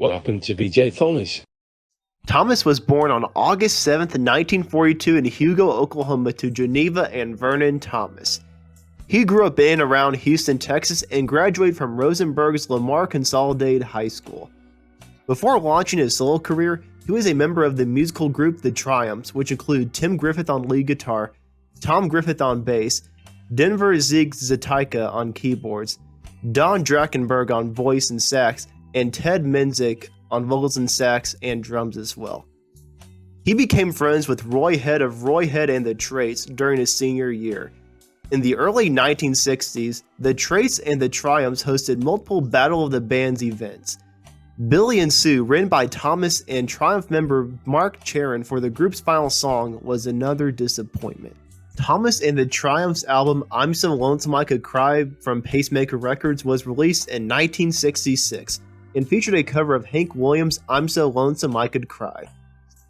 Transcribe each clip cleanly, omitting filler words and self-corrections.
What happened to BJ Thomas? Thomas was born on August 7th, 1942 in Hugo, Oklahoma to Geneva and Vernon Thomas. He grew up in and around Houston, Texas and graduated from Rosenberg's Lamar Consolidated High School. Before launching his solo career, he was a member of the musical group The Triumphs, which included Tim Griffith on lead guitar, Tom Griffith on bass, Denver Zieg Zatyka on keyboards, Don Drachenberg on voice and sax, and Ted Menzik on vocals and sax and drums as well. He became friends with Roy Head of Roy Head and the Traits during his senior year. In the early 1960s, the Traits and the Triumphs hosted multiple Battle of the Bands events. Billy and Sue, written by Thomas and Triumph member Mark Charon for the group's final song, was another disappointment. Thomas and the Triumphs' album I'm So Lonesome I Could Cry from Pacemaker Records was released in 1966 and featured a cover of Hank Williams' I'm So Lonesome I Could Cry.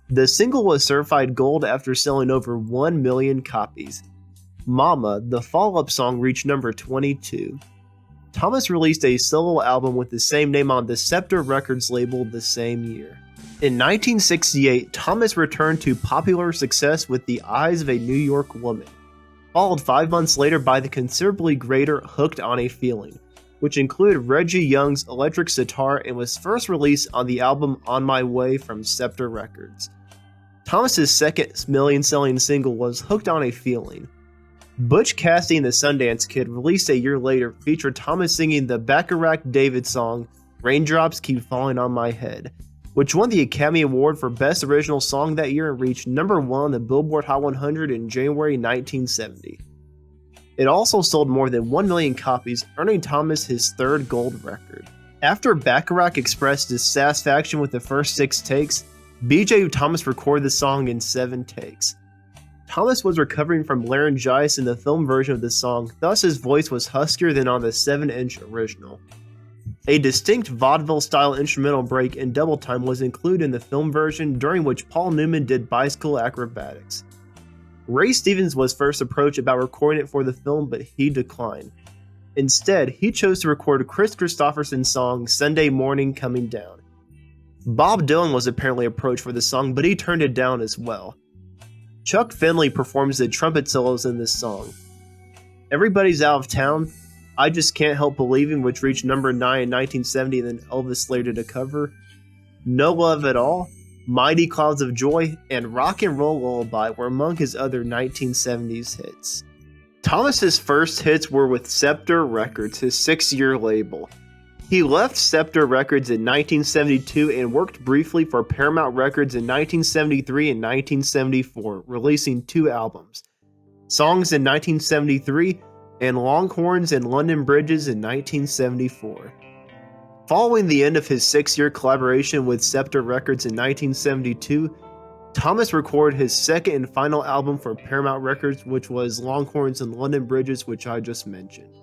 The single was certified gold after selling over 1 million copies. Mama, the follow-up song, reached number 22. Thomas released a solo album with the same name on the Scepter Records label the same year. In 1968, Thomas returned to popular success with The Eyes of a New York Woman, followed 5 months later by the considerably greater Hooked on a Feeling, which included Reggie Young's electric sitar and was first released on the album On My Way from Scepter Records. Thomas's second million-selling single was Hooked on a Feeling. Butch Cassidy and the Sundance Kid, released a year later, featured Thomas singing the Bacharach David song Raindrops Keep Falling on My Head, which won the Academy Award for Best Original Song that year and reached number 1 on the Billboard Hot 100 in January 1970. It also sold more than 1 million copies, earning Thomas his third gold record. After Bacharach expressed dissatisfaction with the first 6 takes, B.J. Thomas recorded the song in 7 takes. Thomas was recovering from laryngitis in the film version of the song, thus his voice was huskier than on the 7-inch original. A distinct vaudeville-style instrumental break in double time was included in the film version, during which Paul Newman did bicycle acrobatics. Ray Stevens was first approached about recording it for the film, but he declined. Instead, he chose to record Chris Christopherson's song Sunday Morning Coming Down. Bob Dylan was apparently approached for the song, but he turned it down as well. Chuck Finley performs the trumpet solos in this song. Everybody's Out of Town, I Just Can't Help Believing, which reached number 9 in 1970 and then Elvis later to cover, No Love at All, Mighty Clouds of Joy, and Rock and Roll Lullaby were among his other 1970s hits. Thomas's first hits were with Scepter Records, his 6-year label. He left Scepter Records in 1972 and worked briefly for Paramount Records in 1973 and 1974, releasing 2 albums, Songs in 1973 and Longhorns and London Bridges in 1974. Following the end of his 6-year collaboration with Scepter Records in 1972, Thomas recorded his second and final album for Paramount Records, which was Longhorns and London Bridges, which I just mentioned.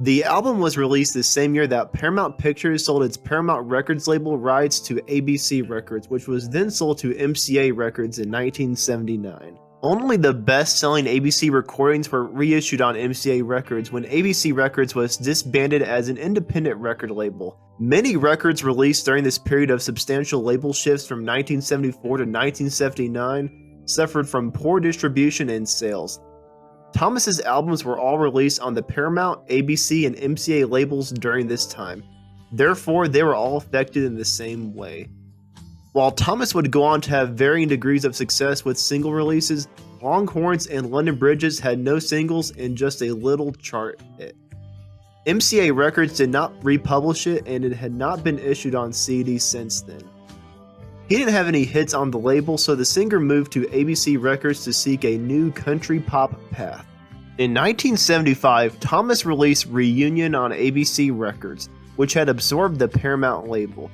The album was released the same year that Paramount Pictures sold its Paramount Records label rights to ABC Records, which was then sold to MCA Records in 1979. Only the best-selling ABC recordings were reissued on MCA Records when ABC Records was disbanded as an independent record label. Many records released during this period of substantial label shifts from 1974 to 1979 suffered from poor distribution and sales. Thomas's albums were all released on the Paramount, ABC, and MCA labels during this time. Therefore, they were all affected in the same way. While Thomas would go on to have varying degrees of success with single releases, Longhorns and London Bridges had no singles and just a little chart hit. MCA Records did not republish it, and it had not been issued on CD since then. He didn't have any hits on the label, so the singer moved to ABC Records to seek a new country pop path. In 1975, Thomas released Reunion on ABC Records, which had absorbed the Paramount label.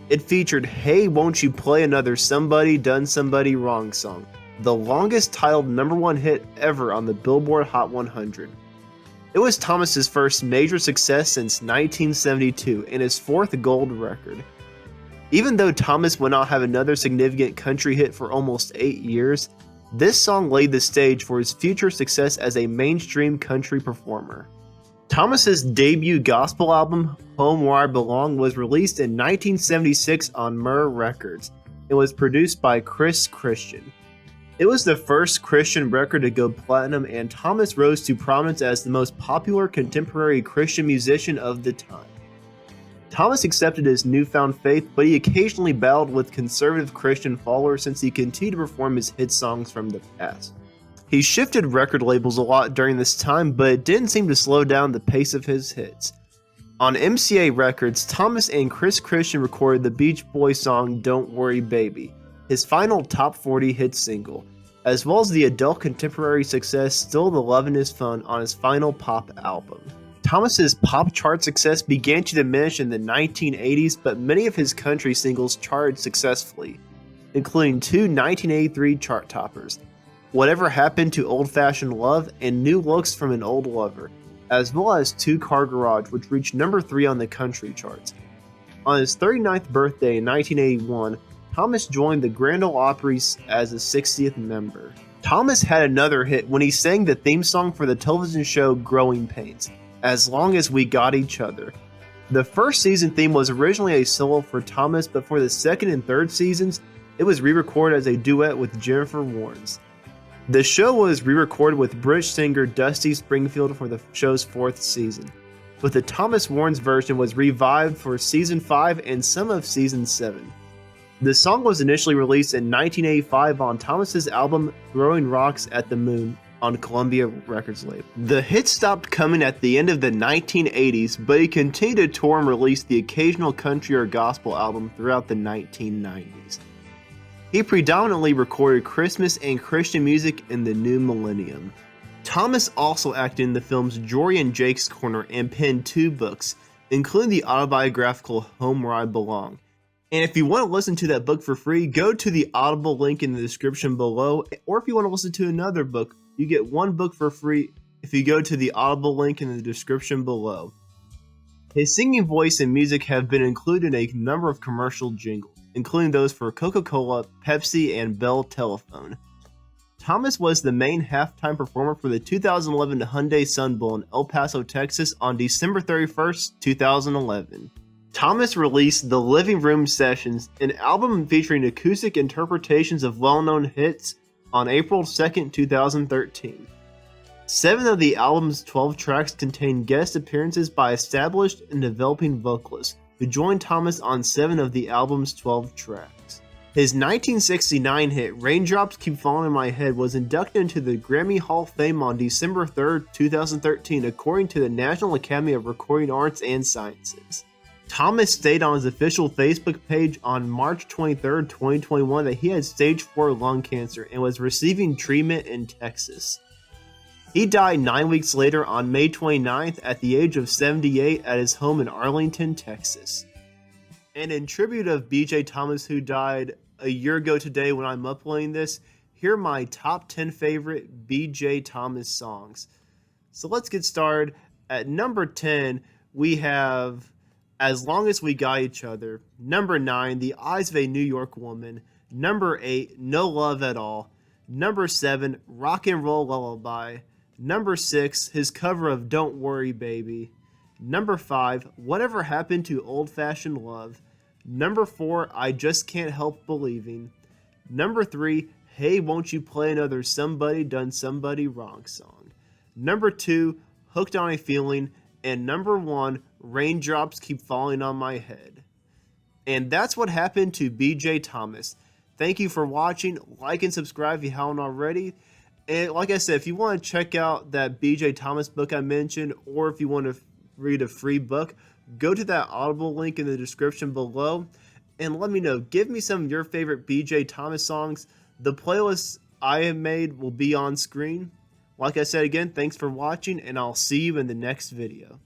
It featured Hey Won't You Play Another Somebody Done Somebody Wrong song, the longest titled #1 hit ever on the Billboard Hot 100. It was Thomas's first major success since 1972 and his 4th gold record. Even though Thomas would not have another significant country hit for almost 8 years, this song laid the stage for his future success as a mainstream country performer. Thomas's debut gospel album, Home Where I Belong, was released in 1976 on Myrrh Records and was produced by Chris Christian. It was the first Christian record to go platinum, and Thomas rose to prominence as the most popular contemporary Christian musician of the time. Thomas accepted his newfound faith, but he occasionally battled with conservative Christian followers since he continued to perform his hit songs from the past. He shifted record labels a lot during this time, but it didn't seem to slow down the pace of his hits. On MCA Records, Thomas and Chris Christian recorded the Beach Boys song Don't Worry Baby, his final top 40 hit single, as well as the adult contemporary success Still the Lovin' Is Fun on his final pop album. Thomas's pop chart success began to diminish in the 1980s, but many of his country singles charted successfully, including two 1983 chart toppers, Whatever Happened to Old Fashioned Love and New Looks from an Old Lover, as well as Two Car Garage, which reached number 3 on the country charts. On his 39th birthday in 1981, Thomas joined the Grand Ole Opry as a 60th member. Thomas had another hit when he sang the theme song for the television show Growing Pains, As Long as We Got Each Other. The first season theme was originally a solo for Thomas, but for the second and third seasons, it was re-recorded as a duet with Jennifer Warnes. The show was re-recorded with British singer Dusty Springfield for the show's 4th season, but the Thomas Warnes version was revived for season 5 and some of season 7. The song was initially released in 1985 on Thomas's album Throwing Rocks at the Moon on Columbia Records label. The hits stopped coming at the end of the 1980s, but he continued to tour and release the occasional country or gospel album throughout the 1990s. He predominantly recorded Christmas and Christian music in the new millennium. Thomas also acted in the films Jory and Jake's Corner and penned 2 books, including the autobiographical Home Where I Belong. And if you want to listen to that book for free, go to the Audible link in the description below, or if you want to listen to another book, you get 1 book for free if you go to the Audible link in the description below. His singing voice and music have been included in a number of commercial jingles, including those for Coca-Cola, Pepsi, and Bell Telephone. Thomas was the main halftime performer for the 2011 Hyundai Sun Bowl in El Paso, Texas on December 31st, 2011. Thomas released The Living Room Sessions, an album featuring acoustic interpretations of well-known hits, on April 2nd, 2013. 7 of the album's 12 tracks contain guest appearances by established and developing vocalists, who joined Thomas on 7 of the album's 12 tracks. His 1969 hit, Raindrops Keep Falling on My Head, was inducted into the Grammy Hall of Fame on December 3, 2013, according to the National Academy of Recording Arts and Sciences. Thomas stated on his official Facebook page on March 23, 2021 that he had stage 4 lung cancer and was receiving treatment in Texas. He died 9 weeks later on May 29th at the age of 78 at his home in Arlington, Texas. And in tribute of BJ Thomas, who died a year ago today when I'm uploading this, here are my top 10 favorite BJ Thomas songs. So let's get started. At number 10, we have As Long as We Got Each Other. Number 9, The Eyes of a New York Woman. Number 8, No Love at All. Number 7, Rock and Roll Lullaby. Number 6, his cover of Don't Worry Baby. Number 5, Whatever Happened to Old Fashioned Love. Number 4, I Just Can't Help Believing. Number 3, Hey Won't You Play Another Somebody Done Somebody Wrong song. Number 2, Hooked on a Feeling. And number 1, Raindrops Keep Falling on My Head. And that's what happened to BJ Thomas. Thank you for watching. Like and subscribe if you haven't already. And like I said, if you want to check out that BJ Thomas book I mentioned, or if you want to read a free book, go to that Audible link in the description below and let me know. Give me some of your favorite BJ Thomas songs. The playlist I have made will be on screen. Like I said again, thanks for watching, and I'll see you in the next video.